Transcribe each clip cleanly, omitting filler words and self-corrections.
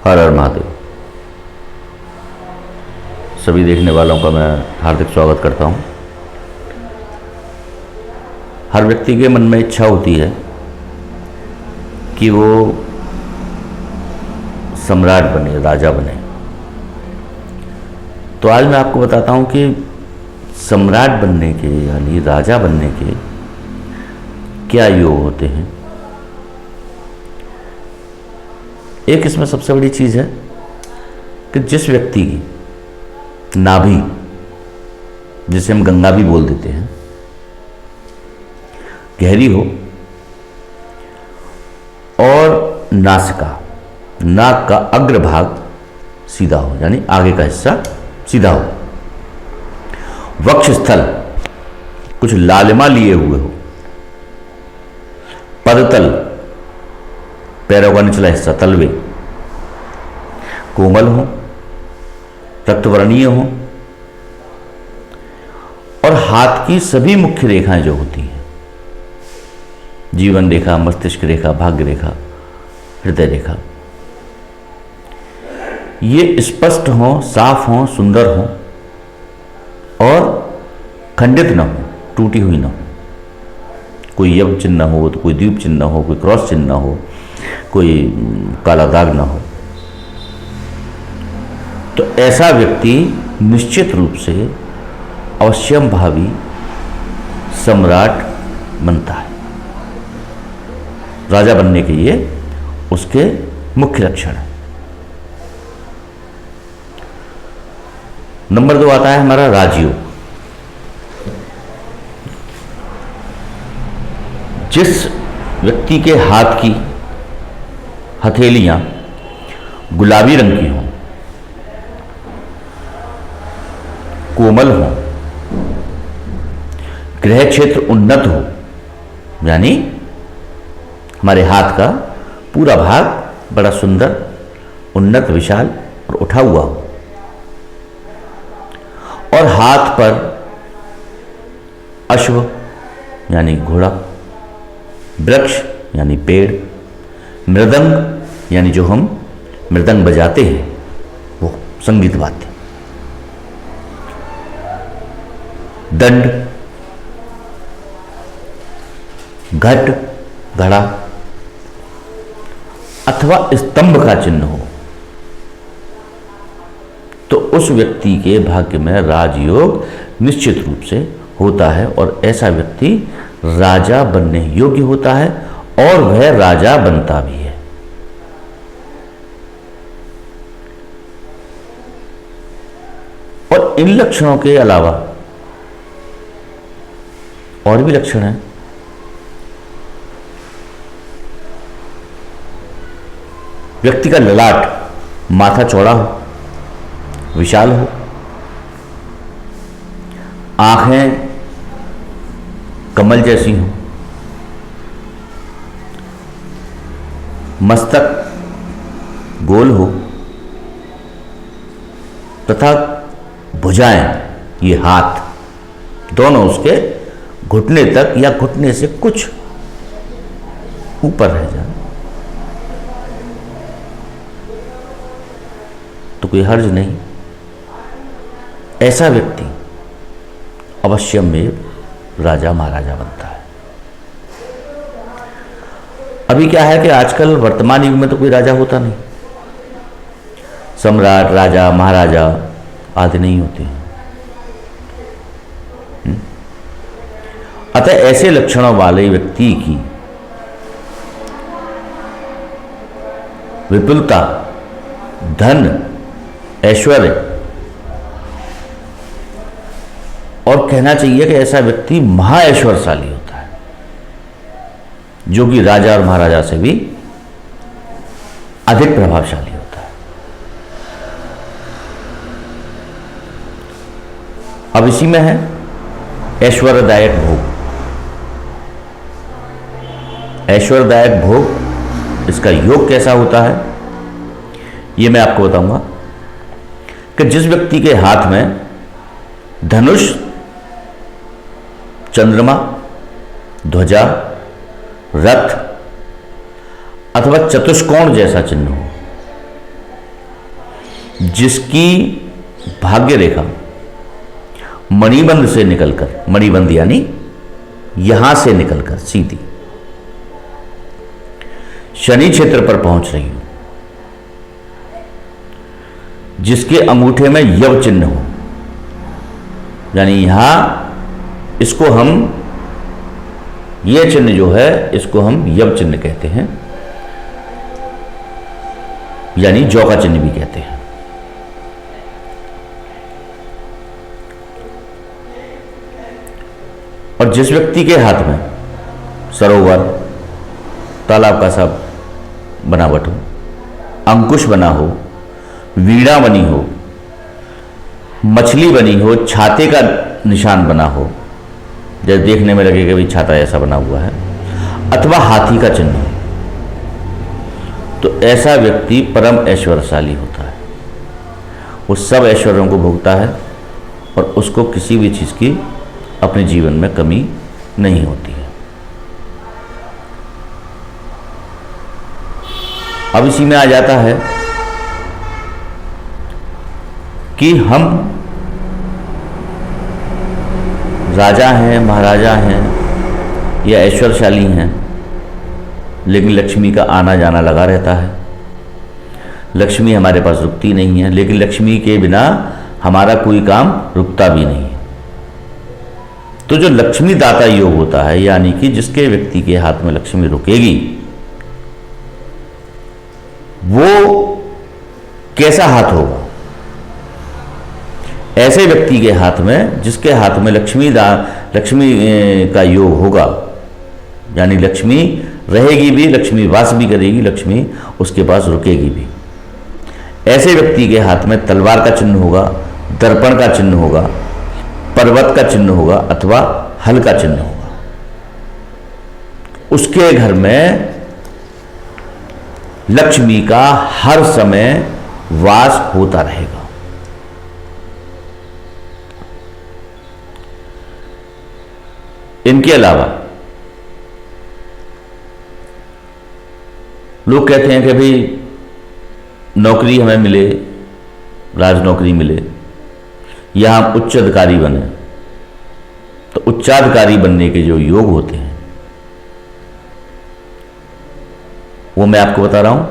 हर हर महादेव। सभी देखने वालों का मैं हार्दिक स्वागत करता हूं। हर व्यक्ति के मन में इच्छा होती है कि वो सम्राट बने, राजा बने। तो आज मैं आपको बताता हूं कि सम्राट बनने के यानी राजा बनने के क्या योग होते हैं। एक इसमें सबसे बड़ी चीज़ है कि जिस व्यक्ति की नाभि, जिसे हम गंगा भी बोल देते हैं, गहरी हो और नासिका, नाक का अग्रभाग सीधा हो, यानी आगे का हिस्सा सीधा हो, वक्षस्थल कुछ लालिमा लिए हुए हो, पदतल पैरों का निचला हिस्सा, तलवे कोमल हो, रक्तवर्णीय हो और हाथ की सभी मुख्य रेखाएं जो होती हैं, जीवन रेखा, मस्तिष्क रेखा, भाग्य रेखा, हृदय रेखा, ये स्पष्ट हो, साफ हो, सुंदर हो और खंडित न हो, टूटी हुई न हो। कोई यव चिन्ह हो तो कोई द्वीप चिन्ह हो, कोई क्रॉस चिन्ह हो, कोई काला दाग ना हो। तो ऐसा व्यक्ति निश्चित रूप से अवश्यम भावी सम्राट बनता है। राजा बनने के ये उसके मुख्य लक्षण है। नंबर 2 आता है हमारा राजयोग। जिस व्यक्ति के हाथ की हथेलियां गुलाबी रंग की हों, कोमल हों, ग्रह क्षेत्र उन्नत हो, यानी हमारे हाथ का पूरा भाग बड़ा सुंदर, उन्नत, विशाल और उठा हुआ हो, और हाथ पर अश्व यानी घोड़ा, वृक्ष यानी पेड़, मृदंग यानी जो हम मृदंग बजाते हैं वो संगीत वाद्य, दंड, घट, घड़ा अथवा स्तंभ का चिन्ह हो, तो उस व्यक्ति के भाग्य में राजयोग निश्चित रूप से होता है और ऐसा व्यक्ति राजा बनने योग्य होता है और वह राजा बनता भी है। और इन लक्षणों के अलावा और भी लक्षण हैं। व्यक्ति का ललाट, माथा चौड़ा हो, विशाल हो, आंखें कमल जैसी हो, मस्तक गोल हो तथा भुजाएं, ये हाथ दोनों उसके घुटने तक या घुटने से कुछ ऊपर रह जाए तो कोई हर्ज नहीं। ऐसा व्यक्ति अवश्य में राजा महाराजा बनता है। अभी क्या है कि आजकल वर्तमान युग में तो कोई राजा होता नहीं, सम्राट, राजा, महाराजा आदि नहीं होते हैं। अतः ऐसे लक्षणों वाले व्यक्ति की विपुलता, धन, ऐश्वर्य और कहना चाहिए कि ऐसा व्यक्ति महाऐश्वर्यशाली होता है, जो कि राजा और महाराजा से भी अधिक प्रभावशाली होता है। अब इसी में है ऐश्वर्यदायक भोग। ऐश्वर्यदायक भोग, इसका योग कैसा होता है ये मैं आपको बताऊंगा कि जिस व्यक्ति के हाथ में धनुष, चंद्रमा, ध्वजा, रथ अथवा चतुष्कोण जैसा चिन्ह हो, जिसकी भाग्य रेखा मणिबंध से निकलकर, मणिबंध यानी यहां से निकलकर सीधी शनि क्षेत्र पर पहुंच रही हो, जिसके अंगूठे में यव चिन्ह हो, यानी यहां इसको हम, यह चिन्ह जो है इसको हम यव चिन्ह कहते हैं, यानी जौ का चिन्ह भी कहते हैं। और जिस व्यक्ति के हाथ में सरोवर, तालाब का सा बनावट हो, अंकुश बना हो, वीणा बनी हो, मछली बनी हो, छाते का निशान बना हो, जैसे देखने में लगेगा भी छाता ऐसा बना हुआ है, अथवा हाथी का चिन्ह हो, तो ऐसा व्यक्ति परम ऐश्वर्यशाली होता है। वो सब ऐश्वर्यों को भोगता है और उसको किसी भी चीज़ की अपने जीवन में कमी नहीं होती है। अब इसी में आ जाता है कि हम राजा हैं, महाराजा हैं या ऐश्वर्यशाली हैं, लेकिन लक्ष्मी का आना जाना लगा रहता है। लक्ष्मी हमारे पास रुकती नहीं है, लेकिन लक्ष्मी के बिना हमारा कोई काम रुकता भी नहीं है। तो जो लक्ष्मी दाता योग होता है, यानी कि जिसके व्यक्ति के हाथ में लक्ष्मी रुकेगी, वो कैसा हाथ होगा? ऐसे व्यक्ति के हाथ में, जिसके हाथ में लक्ष्मी का योग होगा, यानी लक्ष्मी रहेगी भी, लक्ष्मी वास भी करेगी, लक्ष्मी उसके पास रुकेगी भी। ऐसे व्यक्ति के हाथ में तलवार का चिन्ह होगा, दर्पण का चिन्ह होगा, पर्वत का चिन्ह होगा अथवा हल का चिन्ह होगा। उसके घर में लक्ष्मी का हर समय वास होता रहेगा। इनके अलावा लोग कहते हैं कि भाई नौकरी हमें मिले, राज नौकरी मिले, या हम उच्च अधिकारी बने, तो उच्चाधिकारी बनने के जो योग होते हैं वो मैं आपको बता रहा हूं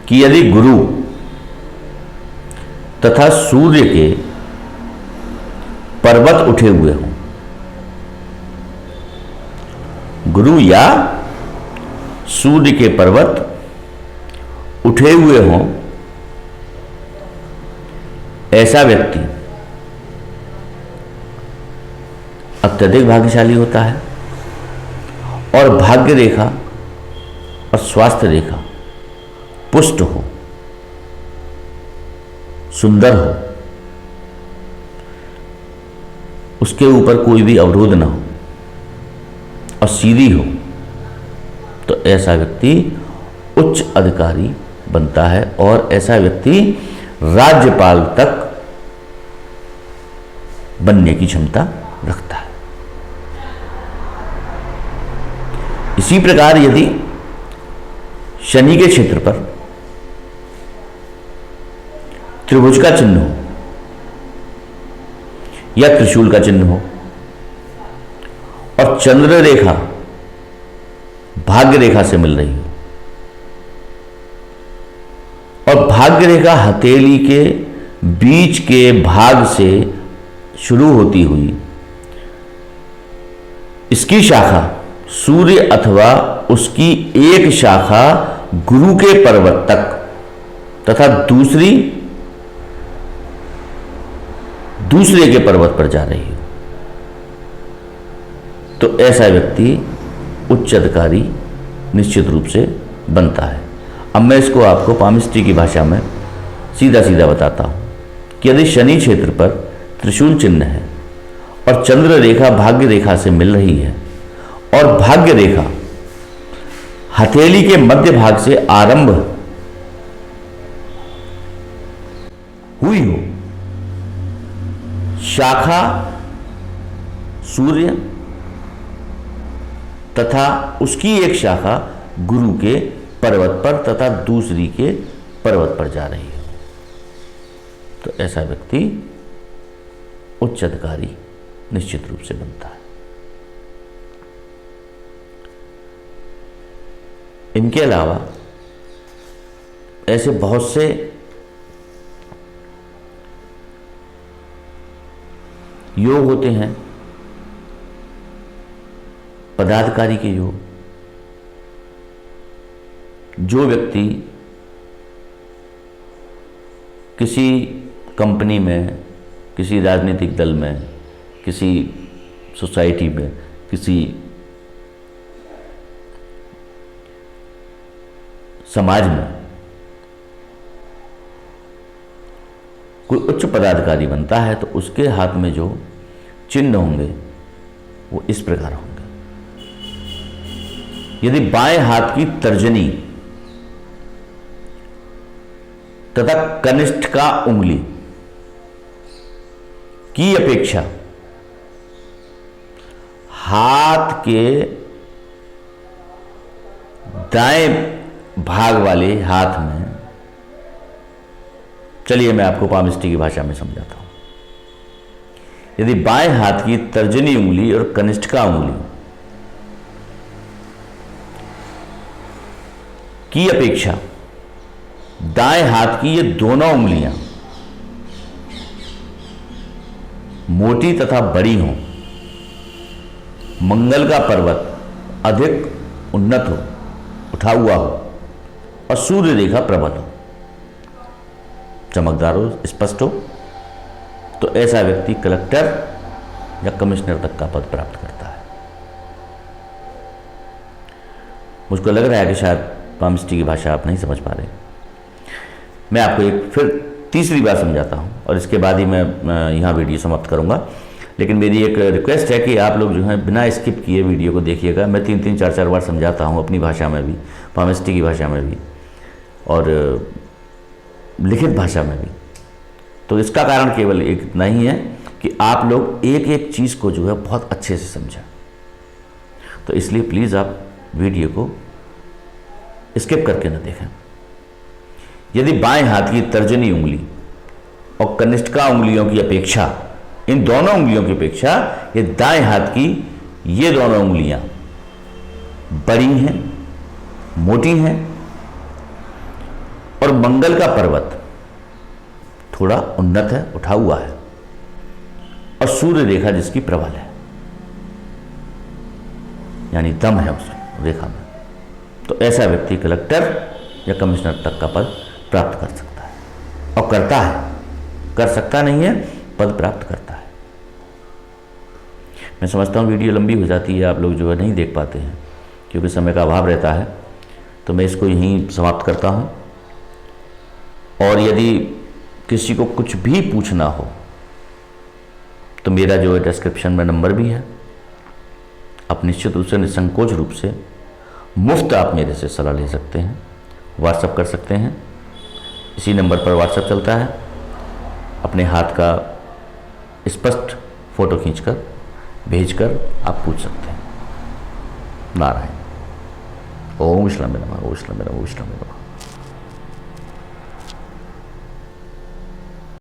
कि यदि गुरु तथा सूर्य के पर्वत उठे हुए हों, गुरु या सूर्य के पर्वत उठे हुए हों, ऐसा व्यक्ति अत्यधिक भाग्यशाली होता है और भाग्य रेखा और स्वास्थ्य रेखा पुष्ट हो, सुंदर हो, उसके ऊपर कोई भी अवरोध ना हो और सीधी हो, तो ऐसा व्यक्ति उच्च अधिकारी बनता है और ऐसा व्यक्ति राज्यपाल तक बनने की क्षमता रखता है। इसी प्रकार यदि शनि के क्षेत्र पर त्रिभुज का चिन्ह हो या त्रिशूल का चिन्ह हो और चंद्र रेखा भाग्य रेखा से मिल रही हो और भाग्य रेखा हथेली के बीच के भाग से शुरू होती हुई इसकी शाखा सूर्य अथवा उसकी एक शाखा गुरु के पर्वत तक तथा दूसरे के पर्वत पर जा रही हो, तो ऐसा व्यक्ति उच्च अधिकारी निश्चित रूप से बनता है। अब मैं इसको आपको पामिस्ट्री की भाषा में सीधा सीधा बताता हूं कि यदि शनि क्षेत्र पर त्रिशूल चिन्ह है और चंद्र रेखा भाग्य रेखा से मिल रही है और भाग्य रेखा हथेली के मध्य भाग से आरंभ हुई हो, शाखा सूर्य तथा उसकी एक शाखा गुरु के पर्वत पर तथा दूसरी के पर्वत पर जा रही है, तो ऐसा व्यक्ति उच्च अधिकारी निश्चित रूप से बनता है। इनके अलावा ऐसे बहुत से योग होते हैं, पदाधिकारी के योग। जो व्यक्ति किसी कंपनी में, किसी राजनीतिक दल में, किसी सोसाइटी में, किसी समाज में कोई उच्च पदाधिकारी बनता है तो उसके हाथ में जो चिन्ह होंगे वो इस प्रकार होंगे। यदि बाएं हाथ की तर्जनी तथा कनिष्ठ का उंगली की अपेक्षा हाथ के दाएं भाग वाले हाथ में, चलिए मैं आपको पामिस्ट्री की भाषा में समझाता हूं। यदि बाएं हाथ की तर्जनी उंगली और कनिष्ठिका उंगली की अपेक्षा दाएं हाथ की ये दोनों उंगलियां मोटी तथा बड़ी हों, मंगल का पर्वत अधिक उन्नत हो, उठा हुआ हो और सूर्य रेखा प्रबल हो, चमकदार हो, स्पष्ट हो, तो ऐसा व्यक्ति कलेक्टर या कमिश्नर तक का पद प्राप्त करता है। मुझको लग रहा है कि शायद पामिस्ट्री की भाषा आप नहीं समझ पा रहे। मैं आपको एक फिर तीसरी बार समझाता हूं और इसके बाद ही मैं यहाँ वीडियो समाप्त करूंगा। लेकिन मेरी एक रिक्वेस्ट है कि आप लोग जो है बिना स्किप किए वीडियो को देखिएगा। मैं 3-3, 4-4 बार समझाता हूँ, अपनी भाषा में भी, पामिस्ट्री की भाषा में भी और लिखित भाषा में भी। तो इसका कारण केवल एक इतना ही है कि आप लोग एक एक चीज़ को जो है बहुत अच्छे से समझें। तो इसलिए प्लीज़ आप वीडियो को स्किप करके न देखें। यदि बाएं हाथ की तर्जनी उंगली और कनिष्ठिका उंगलियों की अपेक्षा, इन दोनों उंगलियों की अपेक्षा ये दाएं हाथ की ये दोनों उंगलियां बड़ी हैं, मोटी हैं और मंगल का पर्वत थोड़ा उन्नत है, उठा हुआ है और सूर्य रेखा जिसकी प्रबल है, यानी दम है उस रेखा में, तो ऐसा व्यक्ति कलेक्टर या कमिश्नर तक का पद प्राप्त कर सकता है और करता है। कर सकता नहीं है, पद प्राप्त करता है। मैं समझता हूँ वीडियो लंबी हो जाती है, आप लोग जो है नहीं देख पाते हैं क्योंकि समय का अभाव रहता है, तो मैं इसको यहीं समाप्त करता हूँ। और यदि किसी को कुछ भी पूछना हो तो मेरा जो है डिस्क्रिप्शन में नंबर भी है, आप निश्चित रूप से निसंकोच रूप से मुफ्त आप मेरे से सलाह ले सकते हैं, व्हाट्सएप कर सकते हैं। इसी नंबर पर व्हाट्सएप चलता है। अपने हाथ का स्पष्ट फोटो खींचकर भेजकर आप पूछ सकते हैं। नारायण। ओम विष्णु नमः, ओम विष्णु नमः, ओम विष्णु नमः।